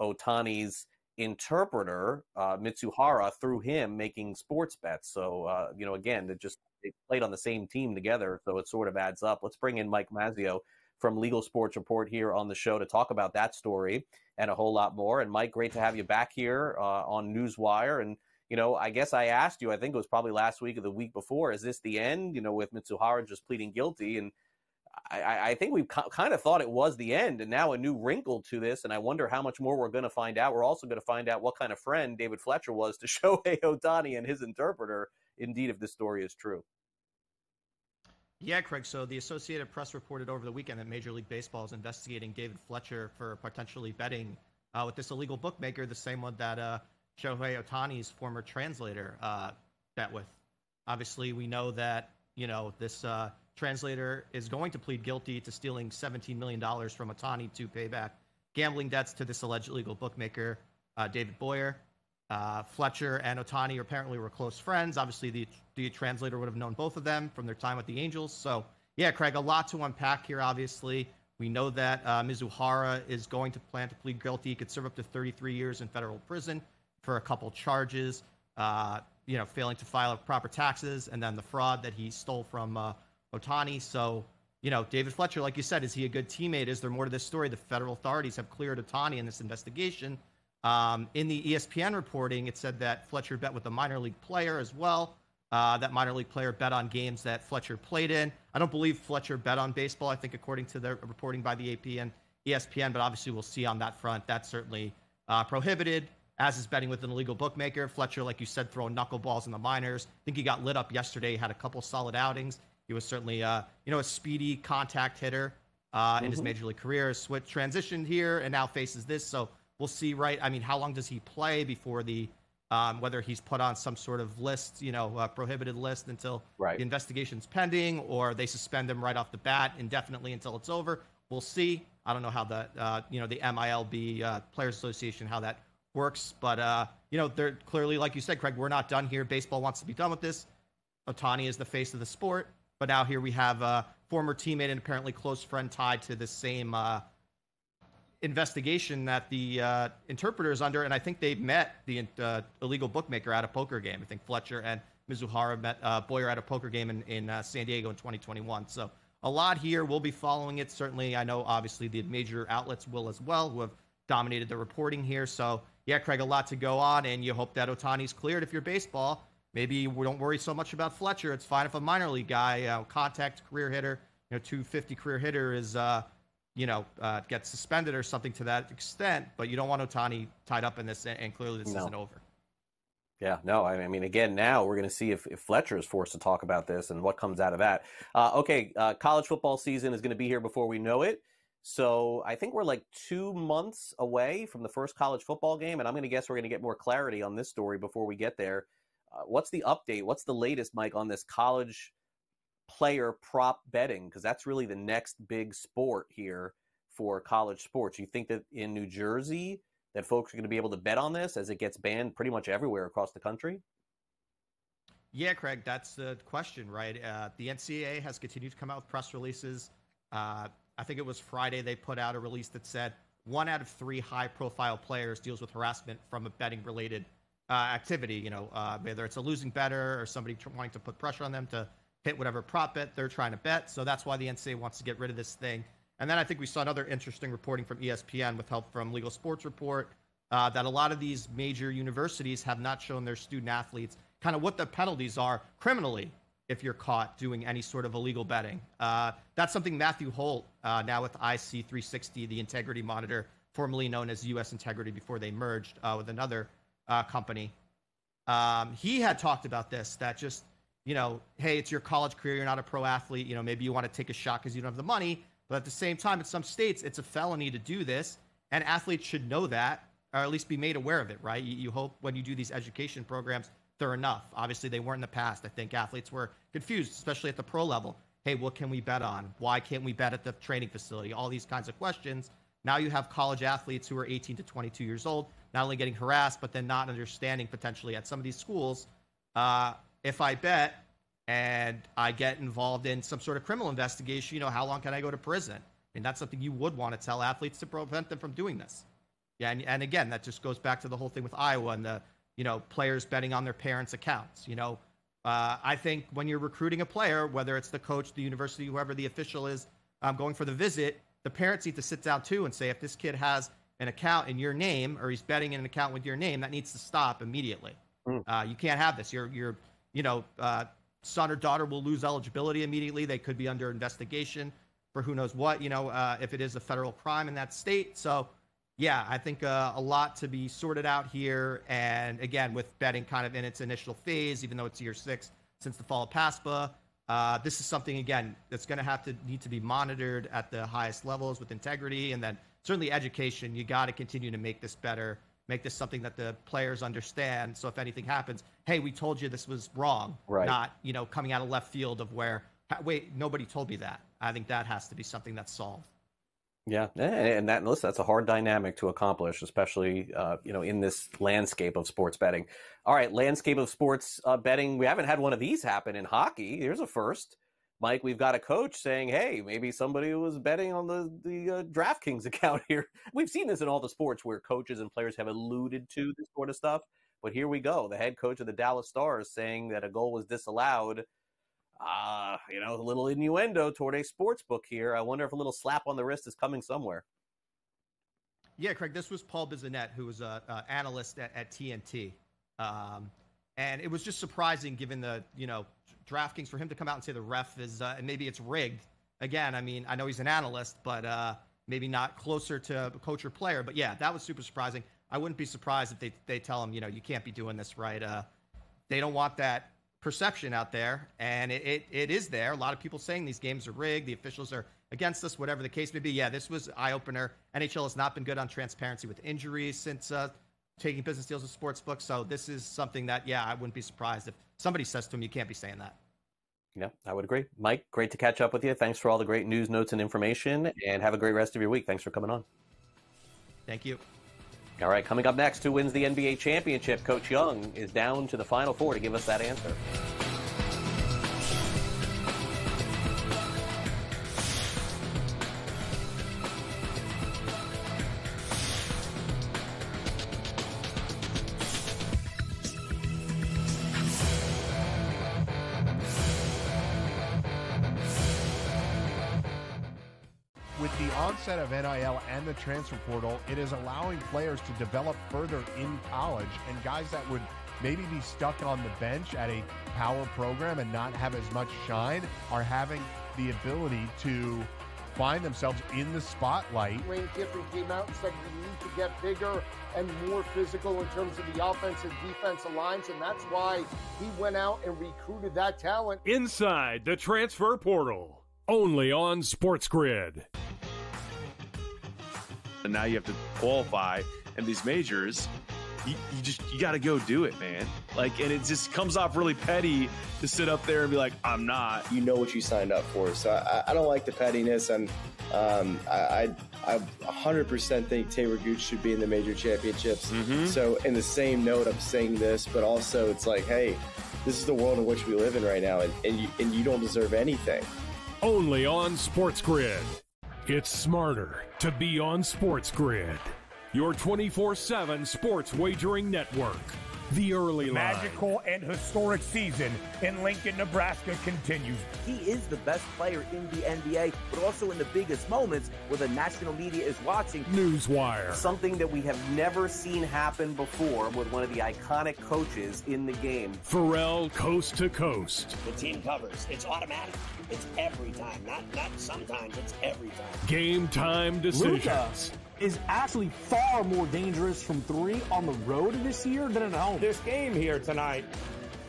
Ohtani's interpreter, Mitsuhara, through him making sports bets. So, again, they played on the same team together, so it sort of adds up. Let's bring in Mike Mazzeo from Legal Sports Report here on the show to talk about that story and a whole lot more. And Mike, great to have you back here on NewsWire. And, I guess I asked you, I think it was probably last week or the week before, is this the end, with Mitsuhara just pleading guilty? And I think we kind of thought it was the end, and now a new wrinkle to this, and I wonder how much more we're going to find out. We're also going to find out what kind of friend David Fletcher was to Shohei Ohtani and his interpreter, indeed, if this story is true. Yeah, Craig. So the Associated Press reported over the weekend that Major League Baseball is investigating David Fletcher for potentially betting with this illegal bookmaker, the same one that Shohei Ohtani's former translator bet with. Obviously, we know that, this translator is going to plead guilty to stealing $17 million from Ohtani to pay back gambling debts to this alleged illegal bookmaker, David Boyer. Fletcher and Ohtani apparently were close friends. Obviously, the translator would have known both of them from their time with the Angels. So, yeah, Craig, a lot to unpack here, obviously. We know that Mizuhara is going to plan to plead guilty. He could serve up to 33 years in federal prison for a couple charges, failing to file proper taxes, and then the fraud that he stole from Ohtani. So, David Fletcher, like you said, is he a good teammate? Is there more to this story? The federal authorities have cleared Ohtani in this investigation. In the ESPN reporting, it said that Fletcher bet with a minor league player as well. That minor league player bet on games that Fletcher played in. I don't believe Fletcher bet on baseball, I think, according to the reporting by the AP and ESPN, but obviously we'll see on that front. That's certainly prohibited, as is betting with an illegal bookmaker. Fletcher, like you said, throwing knuckleballs in the minors. I think he got lit up yesterday, had a couple solid outings. He was certainly, a speedy contact hitter in his major league career. Transitioned here and now faces this. So we'll see, right? I mean, how long does he play before whether he's put on some sort of list, prohibited list until the investigation's pending, or they suspend him right off the bat indefinitely until it's over? We'll see. I don't know how the MLB Players Association, how that works. But, they're clearly, like you said, Craig, we're not done here. Baseball wants to be done with this. Ohtani is the face of the sport. But now here we have a former teammate and apparently close friend tied to the same investigation that the interpreter is under. And I think they've met the illegal bookmaker at a poker game. I think Fletcher and Mizuhara met Boyer at a poker game in San Diego in 2021. So a lot here. We'll be following it. Certainly, I know, obviously, the major outlets will as well, who have dominated the reporting here. So, yeah, Craig, a lot to go on. And you hope that Ohtani's cleared if you're baseball. Maybe we don't worry so much about Fletcher. It's fine if a minor league guy, contact career hitter, 250 career hitter is, gets suspended or something to that extent. But you don't want Ohtani tied up in this, and clearly this isn't over. Yeah, no, I mean, again, now we're going to see if Fletcher is forced to talk about this and what comes out of that. College football season is going to be here before we know it. So I think we're like 2 months away from the first college football game, and I'm going to guess we're going to get more clarity on this story before we get there. What's the update? What's the latest, Mike, on this college player prop betting? Because that's really the next big sport here for college sports. You think that in New Jersey that folks are going to be able to bet on this as it gets banned pretty much everywhere across the country? Yeah, Craig, that's the question, right? The NCAA has continued to come out with press releases. I think it was Friday they put out a release that said 1 out of 3 high-profile players deals with harassment from a betting-related activity, whether it's a losing bettor or somebody wanting to put pressure on them to hit whatever prop bet they're trying to bet. So that's why the NCAA wants to get rid of this thing. And then I think we saw another interesting reporting from ESPN with help from Legal Sports Report that a lot of these major universities have not shown their student athletes kind of what the penalties are criminally if you're caught doing any sort of illegal betting. That's something Matthew Holt, now with IC360, the integrity monitor, formerly known as U.S. Integrity before they merged with another company. He had talked about this, that just, hey, it's your college career. You're not a pro athlete. Maybe you want to take a shot because you don't have the money. But at the same time, in some states, it's a felony to do this. And athletes should know that, or at least be made aware of it, right? You hope when you do these education programs, they're enough. Obviously, they weren't in the past. I think athletes were confused, especially at the pro level. Hey, what can we bet on? Why can't we bet at the training facility? All these kinds of questions. Now you have college athletes who are 18 to 22 years old, not only getting harassed, but then not understanding potentially at some of these schools, if I bet and I get involved in some sort of criminal investigation, how long can I go to prison? I mean, that's something you would want to tell athletes to prevent them from doing this. Yeah, and again, that just goes back to the whole thing with Iowa and the, players betting on their parents' accounts. I think when you're recruiting a player, whether it's the coach, the university, whoever the official is going for the visit, the parents need to sit down too and say, if this kid has an account in your name or he's betting in an account with your name, that needs to stop immediately. You can't have this. Your son or daughter will lose eligibility immediately. They could be under investigation for who knows what, if it is a federal crime in that state. So, yeah, I think a lot to be sorted out here. And again, with betting kind of in its initial phase, even though it's year 6 since the fall of PASPA, this is something, again, that's going to need to be monitored at the highest levels with integrity. And then certainly education. You got to continue to make this better, make this something that the players understand. So if anything happens, hey, we told you this was wrong, right? Not, coming out of left field of where, wait, nobody told me that. I think that has to be something that's solved. Yeah, and that's a hard dynamic to accomplish, especially in this landscape of sports betting. All right, landscape of sports betting. We haven't had one of these happen in hockey. Here's a first, Mike. We've got a coach saying, "Hey, maybe somebody was betting on the DraftKings account here." We've seen this in all the sports where coaches and players have alluded to this sort of stuff. But here we go. The head coach of the Dallas Stars saying that a goal was disallowed. A little innuendo toward a sports book here. I wonder if a little slap on the wrist is coming somewhere. Yeah, Craig, this was Paul Bissonnette, who was an analyst at TNT. And it was just surprising given the, DraftKings for him to come out and say the ref is, and maybe it's rigged. Again, I mean, I know he's an analyst, but maybe not closer to a coach or player. But yeah, that was super surprising. I wouldn't be surprised if they tell him, you can't be doing this, right? They don't want that perception out there, and it is there. A lot of people saying these games are rigged, the officials are against us, whatever the case may be. Yeah, this was eye-opener. NHL has not been good on transparency with injuries since taking business deals with sportsbooks, so this is something that, yeah, I wouldn't be surprised if somebody says to him, you can't be saying that. Yeah, I would agree. Mike, great to catch up with you. Thanks for all the great news, notes, and information, and have a great rest of your week. Thanks for coming on. Thank you. All right, coming up next, who wins the NBA championship? Coach Young is down to the Final Four to give us that answer. With the onset of NIL and the transfer portal, it is allowing players to develop further in college, and guys that would maybe be stuck on the bench at a power program and not have as much shine are having the ability to find themselves in the spotlight. Lane Kiffin came out and said we need to get bigger and more physical in terms of the offensive defensive lines, and that's why he went out and recruited that talent. Inside the transfer portal, only on SportsGrid. And now you have to qualify, and these majors, you got to go do it, man. And it just comes off really petty to sit up there and be like, I'm not. You know what you signed up for. So I don't like the pettiness, and I 100% think Taylor Gooch should be in the major championships. So in the same note, I'm saying this, but also it's like, hey, this is the world in which we live in right now, and you don't deserve anything. Only on SportsGrid. It's smarter to be on SportsGrid. Your 24/7 sports wagering network. The early line. Magical and historic season in Lincoln, Nebraska continues. He is the best player in the NBA, but also in the biggest moments where the national media is watching. NewsWire. Something that we have never seen happen before with one of the iconic coaches in the game. Pharrell coast to coast. The team covers. It's automatic. It's every time. Not sometimes. It's every time. Game time decisions. Luka is actually far more dangerous from 3 on the road this year than at home. This game here tonight,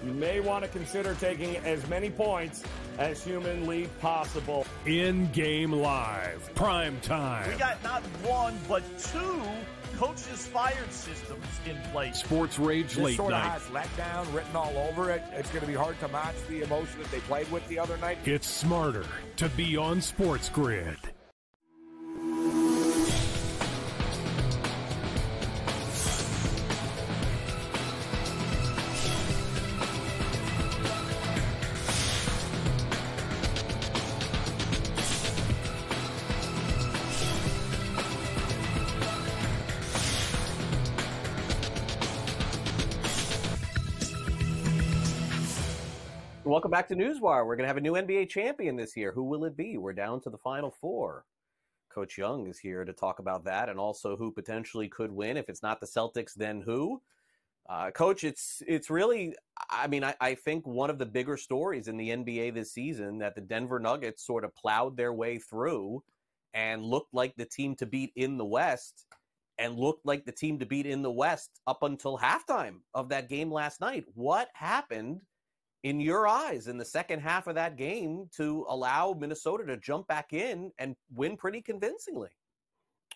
you may want to consider taking as many points as humanly possible. In-game live. Prime time. We got not 1, but 2 coaches fired systems in place. Sports Rage this late sort night. of has letdown written all over it. It's going to be hard to match the emotion that they played with the other night. It's smarter to be on SportsGrid. Welcome back to NewsWire. We're going to have a new NBA champion this year. Who will it be? We're down to the Final Four. Coach Young is here to talk about that and also who potentially could win. If it's not the Celtics, then who? Coach, it's really, I think one of the bigger stories in the NBA this season that the Denver Nuggets sort of plowed their way through and looked like the team to beat in the West and looked like the team to beat in the West up until halftime of that game last night. What happened in your eyes in the second half of that game to allow Minnesota to jump back in and win pretty convincingly?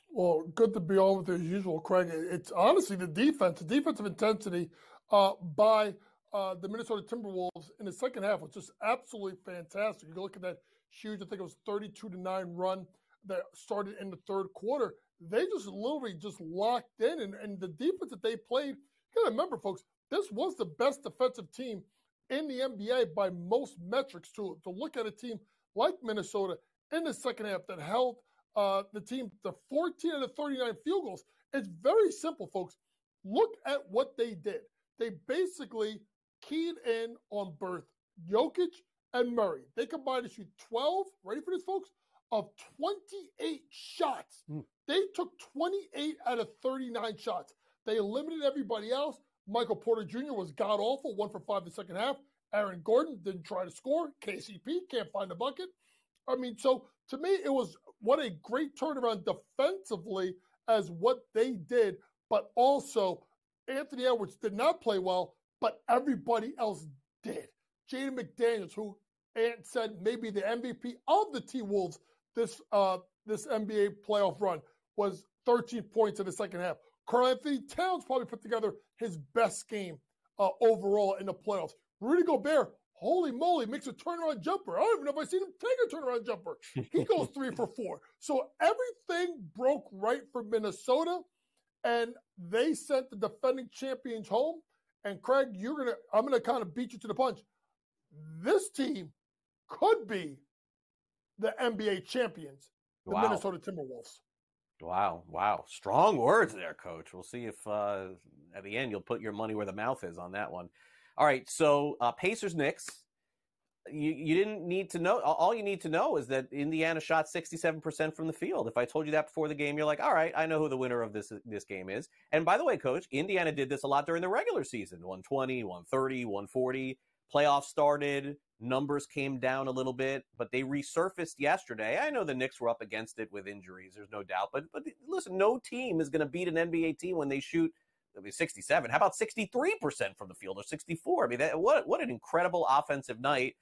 Well, good to be on with you as usual, Craig. It's honestly the defensive intensity by the Minnesota Timberwolves in the second half was just absolutely fantastic. You look at that huge, I think it was 32-9 run that started in the third quarter. They just literally just locked in, and the defense that they played, you got to remember, folks, this was the best defensive team in the NBA by most metrics. To look at a team like Minnesota in the second half that held the team to 14 out of 39 field goals. It's very simple, folks. Look at what they did. They basically keyed in on both Jokic and Murray. They combined to shoot 12, ready for this, folks, of 28 shots. They took 28 out of 39 shots. They eliminated everybody else. Michael Porter Jr. was god-awful, 1 for 5 in the second half. Aaron Gordon didn't try to score. KCP can't find a bucket. So to me, it was what a great turnaround defensively as what they did, but also Anthony Edwards did not play well, but everybody else did. Jaden McDaniels, who Ant said maybe the MVP of the T-Wolves this NBA playoff run, was 13 points in the second half. Karl-Anthony Towns probably put together his best game overall in the playoffs. Rudy Gobert, holy moly, makes a turnaround jumper. I don't even know if I've seen him take a turnaround jumper. He goes 3 for 4. So everything broke right for Minnesota, and they sent the defending champions home. And Craig, I'm gonna kind of beat you to the punch. This team could be the NBA champions, the Minnesota Timberwolves. Wow. Strong words there, Coach. We'll see if at the end you'll put your money where the mouth is on that one. All right, so Pacers-Knicks, you didn't need to know. All you need to know is that Indiana shot 67% from the field. If I told you that before the game, you're like, all right, I know who the winner of this game is. And by the way, Coach, Indiana did this a lot during the regular season, 120, 130, 140. Playoffs started, numbers came down a little bit, but they resurfaced yesterday. I know the Knicks were up against it with injuries, there's no doubt. But listen, no team is going to beat an NBA team when they shoot 67. How about 63% from the field or 64? I mean, what an incredible offensive night.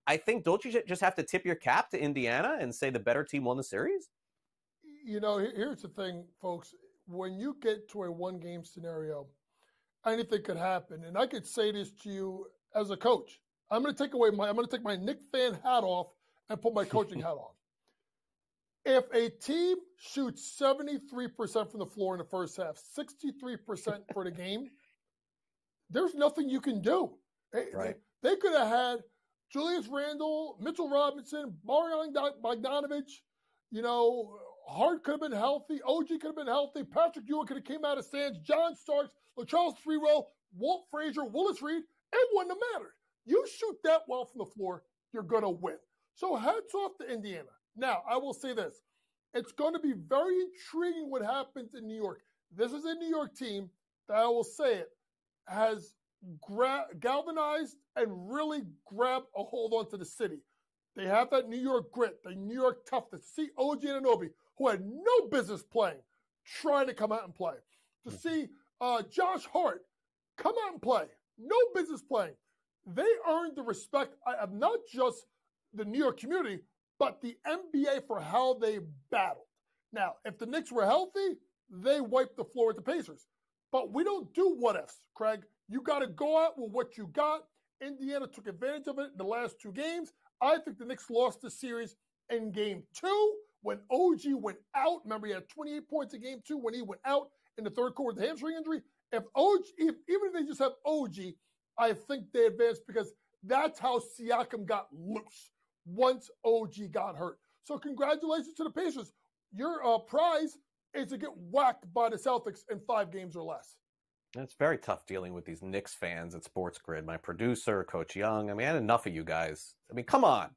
I think, don't you just have to tip your cap to Indiana and say the better team won the series? Here's the thing, folks. When you get to a one-game scenario, anything could happen. And I could say this to you as a coach. I'm going to take my Knick fan hat off and put my coaching hat on. If a team shoots 73% from the floor in the first half, 63% for the game, there's nothing you can do. Right. They could have had Julius Randle, Mitchell Robinson, Bojan Bogdanovic, Hart could have been healthy, OG could have been healthy, Patrick Ewing could have came out of stands, John Starks, LaCharles Freerow, Walt Frazier, Willis Reed. It wouldn't have mattered. You shoot that well from the floor, you're going to win. So hats off to Indiana. Now, I will say this. It's going to be very intriguing what happens in New York. This is a New York team that, I will say it, has galvanized and really grabbed a hold onto the city. They have that New York grit, the New York toughness. See OG Anunoby, who had no business playing, trying to come out and play. To see Josh Hart come out and play, no business playing. They earned the respect of not just the New York community, but the NBA for how they battled. Now, if the Knicks were healthy, they wiped the floor with the Pacers. But we don't do what-ifs, Craig. You got to go out with what you got. Indiana took advantage of it in the last 2 games. I think the Knicks lost the series in Game 2 when OG went out. Remember, he had 28 points in Game 2 when he went out in the third quarter with the hamstring injury. Even if they just have OG, I think they advanced because that's how Siakam got loose once OG got hurt. So congratulations to the Pacers. Your prize is to get whacked by the Celtics in 5 games or less. It's very tough dealing with these Knicks fans at SportsGrid. My producer, Coach Young. I mean, I had enough of you guys. I mean, come on.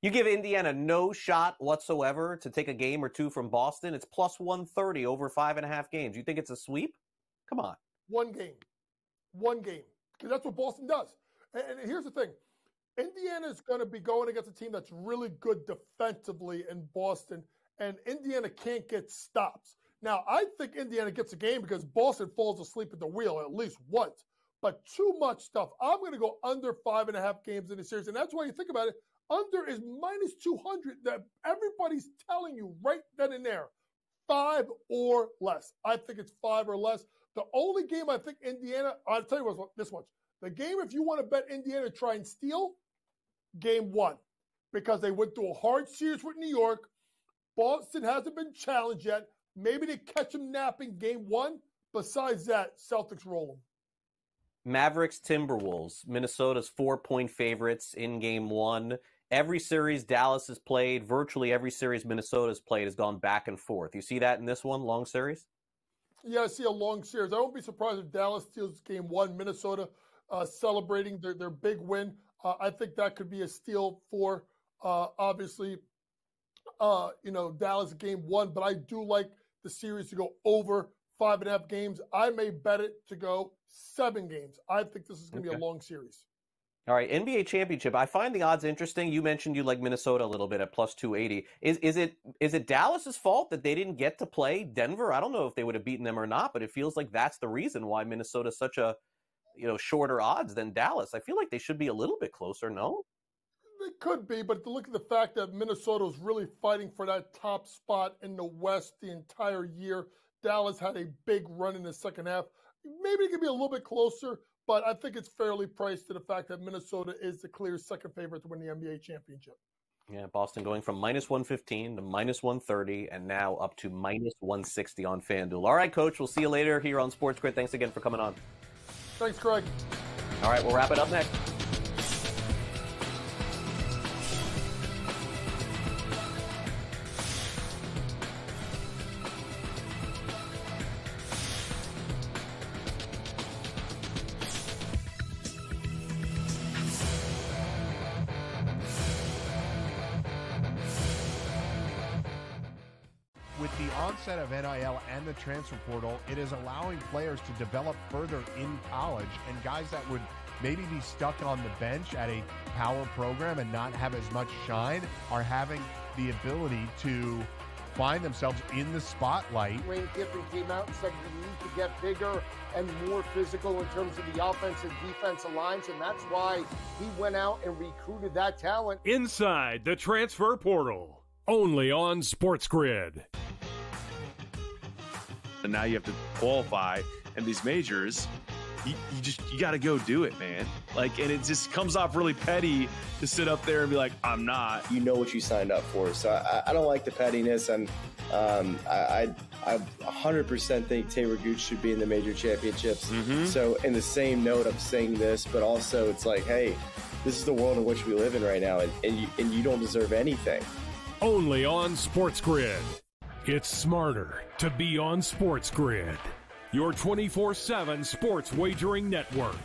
You give Indiana no shot whatsoever to take a game or two from Boston. It's plus 130 over 5.5 games. You think it's a sweep? Come on. One game. Because that's what Boston does. And here's the thing. Indiana is going to be going against a team that's really good defensively in Boston, and Indiana can't get stops. Now, I think Indiana gets a game because Boston falls asleep at the wheel at least once. But too much stuff. I'm going to go under 5.5 games in the series. And that's why you think about it. Under is minus 200. That everybody's telling you right then and there. 5 or less. I think it's 5 or less. The only game I think Indiana, I'll tell you what, this much. The game, if you want to bet Indiana to try and steal, game 1. Because they went through a hard series with New York. Boston hasn't been challenged yet. Maybe they catch them napping game 1. Besides that, Celtics roll them. Mavericks, Timberwolves. Minnesota's 4-point favorites in game 1. Every series Dallas has played, virtually every series Minnesota's played has gone back and forth. You see that in this one, long series? Yeah, I see a long series. I won't be surprised if Dallas steals game 1. Minnesota celebrating their big win. I think that could be a steal for, obviously, Dallas game 1. But I do like the series to go over 5.5 games. I may bet it to go 7 games. I think this is going to be a long series. All right, NBA championship. I find the odds interesting. You mentioned you like Minnesota a little bit at plus 280. Is it Dallas's fault that they didn't get to play Denver? I don't know if they would have beaten them or not, but it feels like that's the reason why Minnesota's such a shorter odds than Dallas. I feel like they should be a little bit closer, no? They could be, but to look at the fact that Minnesota was really fighting for that top spot in the West the entire year, Dallas had a big run in the second half. Maybe it could be a little bit closer, but I think it's fairly priced to the fact that Minnesota is the clear second favorite to win the NBA championship. Yeah, Boston going from minus 115 to minus 130 and now up to minus 160 on FanDuel. All right, Coach, we'll see you later here on SportsGrid. Thanks again for coming on. Thanks, Craig. All right, we'll wrap it up next. Onset of NIL and the transfer portal, it is allowing players to develop further in college, and guys that would maybe be stuck on the bench at a power program and not have as much shine are having the ability to find themselves in the spotlight. Lane Kiffin came out and said we need to get bigger and more physical in terms of the offense and defensive lines, and that's why he went out and recruited that talent. Inside the transfer portal, only on SportsGrid. And now you have to qualify, and these majors, you got to go do it, man. Like, and it just comes off really petty to sit up there and be like, I'm not. You know what you signed up for. So I don't like the pettiness, and I 100% think Taylor Gooch should be in the major championships. Mm-hmm. So in the same note, I'm saying this, but also it's like, hey, this is the world in which we live in right now, and you don't deserve anything. Only on SportsGrid. It's smarter to be on SportsGrid. Your 24/7 sports wagering network.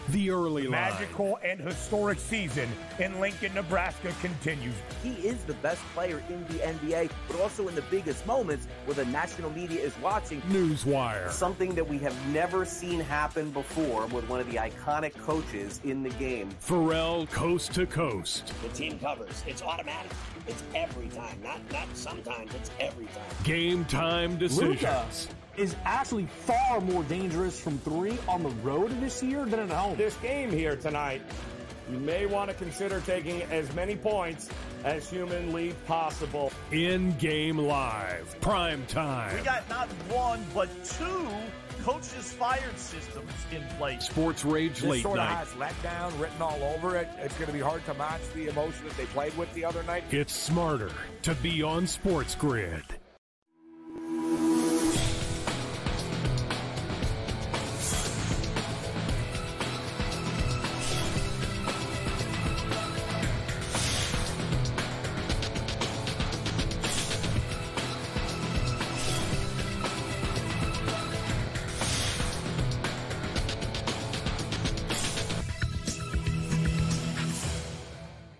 The early line. Magical and historic season in Lincoln, Nebraska continues. He is the best player in the NBA, but also in the biggest moments where the national media is watching. NewsWire. Something that we have never seen happen before with one of the iconic coaches in the game. Pharrell coast to coast. The team covers. It's automatic. It's every time. Not sometimes. It's every time. Game time decisions. Luka is actually far more dangerous from 3 on the road this year than at home. This game here tonight, you may want to consider taking as many points as humanly possible. In-game live, prime time. We got not 1, but 2 coaches fired systems in place. Sports Rage This late sort of night. has letdown written all over it. It's going to be hard to match the emotion that they played with the other night. It's smarter to be on SportsGrid.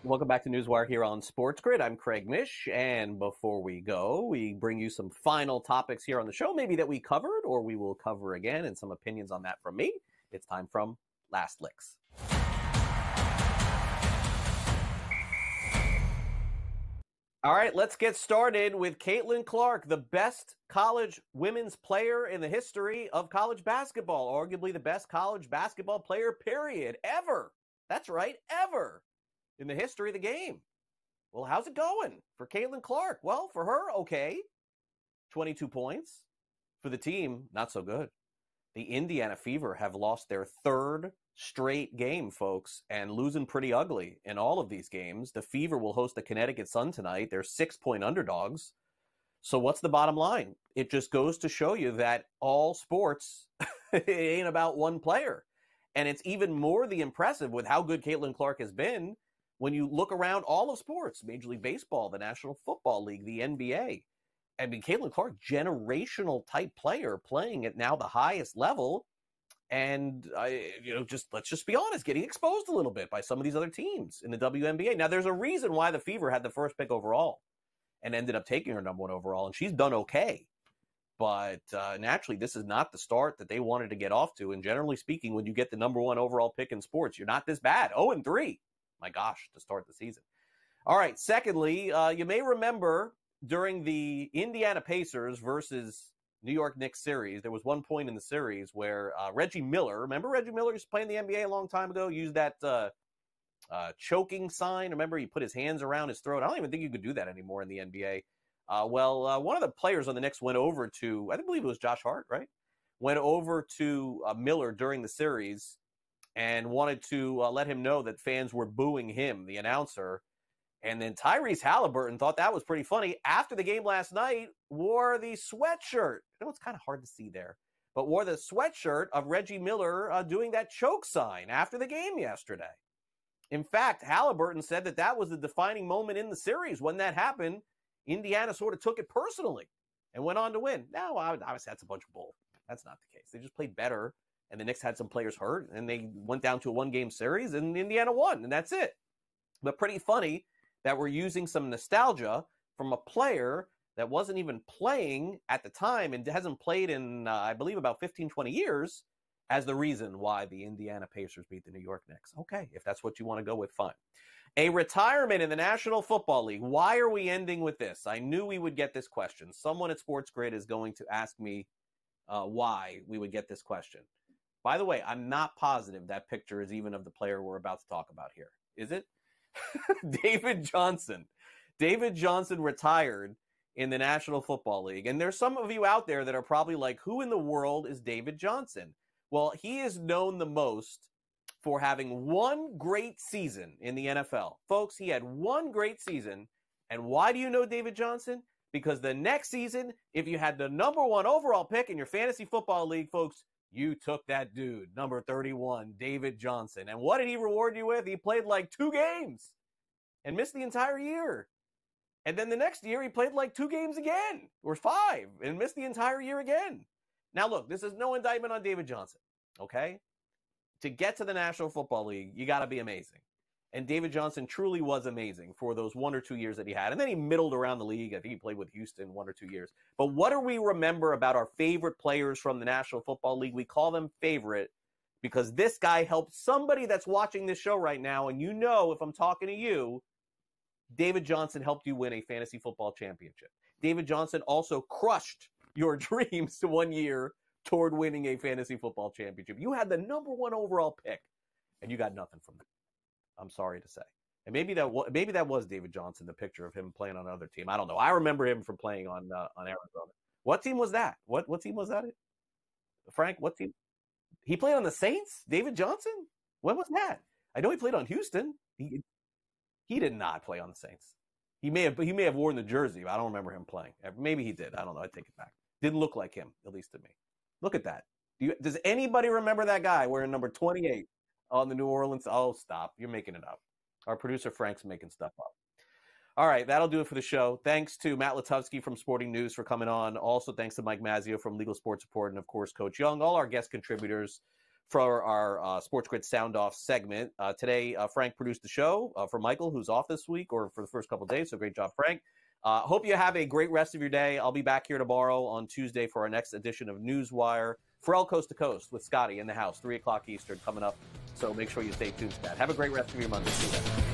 Welcome back to NewsWire here on SportsGrid. I'm Craig Mish, and before we go, we bring you some final topics here on the show, maybe that we covered or we will cover again, and some opinions on that from me. It's time from Last Licks. All right, let's get started with Caitlin Clark, the best college women's player in the history of college basketball, arguably the best college basketball player, period, ever. That's right, ever in the history of the game. Well, how's it going for Caitlin Clark? Well, for her, okay. 22 points. For the team, not so good. The Indiana Fever have lost their third straight game, folks, and losing pretty ugly in all of these games. The Fever will host the Connecticut Sun tonight. They're 6-point underdogs. So what's the bottom line? It just goes to show you that all sports, it ain't about one player. And it's even more the impressive with how good Caitlin Clark has been when you look around all of sports, Major League Baseball, the National Football League, the NBA. I mean, Caitlin Clark, generational type player, playing at now the highest level. And, let's just be honest, getting exposed a little bit by some of these other teams in the WNBA. Now, there's a reason why the Fever had the first pick overall and ended up taking her number one overall, and she's done okay. But naturally, this is not the start that they wanted to get off to. And generally speaking, when you get the number one overall pick in sports, you're not this bad. 0-3. My gosh, to start the season. All right, secondly, you may remember during the Indiana Pacers versus New York Knicks series, there was one point in the series where Reggie Miller, remember Reggie Miller used to play in the NBA a long time ago, used that choking sign. Remember, he put his hands around his throat. I don't even think you could do that anymore in the NBA. One of the players on the Knicks went over to, I believe it was Josh Hart, right? Went over to Miller during the series and wanted to let him know that fans were booing him, the announcer. And then Tyrese Halliburton thought that was pretty funny. After the game last night, wore the sweatshirt. I know it's kind of hard to see there, but wore the sweatshirt of Reggie Miller doing that choke sign after the game yesterday. In fact, Halliburton said that that was the defining moment in the series. When that happened, Indiana sort of took it personally and went on to win. Now, obviously, that's a bunch of bull. That's not the case. They just played better, and the Knicks had some players hurt, and they went down to a one-game series, and Indiana won, and that's it. But pretty funny that we're using some nostalgia from a player that wasn't even playing at the time and hasn't played in, I believe, about 15, 20 years as the reason why the Indiana Pacers beat the New York Knicks. Okay, if that's what you want to go with, fine. A retirement in the National Football League. Why are we ending with this? I knew we would get this question. Someone at SportsGrid is going to ask me why we would get this question. By the way, I'm not positive that picture is even of the player we're about to talk about here. Is it? David Johnson. David Johnson retired in the National Football League. And there's some of you out there that are probably like, who in the world is David Johnson? Well, he is known the most for having one great season in the NFL. Folks, he had one great season. And why do you know David Johnson? Because the next season, if you had the number one overall pick in your fantasy football league, folks, you took that dude, number 31, David Johnson. And what did he reward you with? He played like 2 games and missed the entire year. And then the next year, he played like 2 games again, or 5, and missed the entire year again. Now, look, this is no indictment on David Johnson, okay? To get to the National Football League, you got to be amazing. And David Johnson truly was amazing for those 1 or 2 years that he had. And then he middled around the league. I think he played with Houston 1 or 2 years. But what do we remember about our favorite players from the National Football League? We call them favorite because this guy helped somebody that's watching this show right now. And you know, if I'm talking to you, David Johnson helped you win a fantasy football championship. David Johnson also crushed your dreams 1 year toward winning a fantasy football championship. You had the number 1 overall pick, and you got nothing from that. I'm sorry to say. And maybe that was David Johnson, the picture of him playing on another team. I don't know. I remember him from playing on Arizona. What team was that? What team was that? Frank, what team? He played on the Saints? David Johnson? When was that? I know he played on Houston. He did not play on the Saints. He may have worn the jersey, but I don't remember him playing. Maybe he did. I don't know. I take it back. Didn't look like him, at least to me. Look at that. Does anybody remember that guy wearing number 28 on the New Orleans? Oh, stop. You're making it up. Our producer Frank's making stuff up. All right, that'll do it for the show. Thanks to Matt Lutovsky from Sporting News for coming on. Also, thanks to Mike Mazzeo from Legal Sports Report, and, of course, Coach Young, all our guest contributors for our Sports Grid Sound Off segment. Today, Frank produced the show for Michael, who's off this week or for the first couple of days. So great job, Frank. Hope you have a great rest of your day. I'll be back here tomorrow on Tuesday for our next edition of NewsWire. Pharrell Coast to Coast with Scotty in the house, 3 o'clock Eastern coming up. So make sure you stay tuned to that. Have a great rest of your Monday. See you then.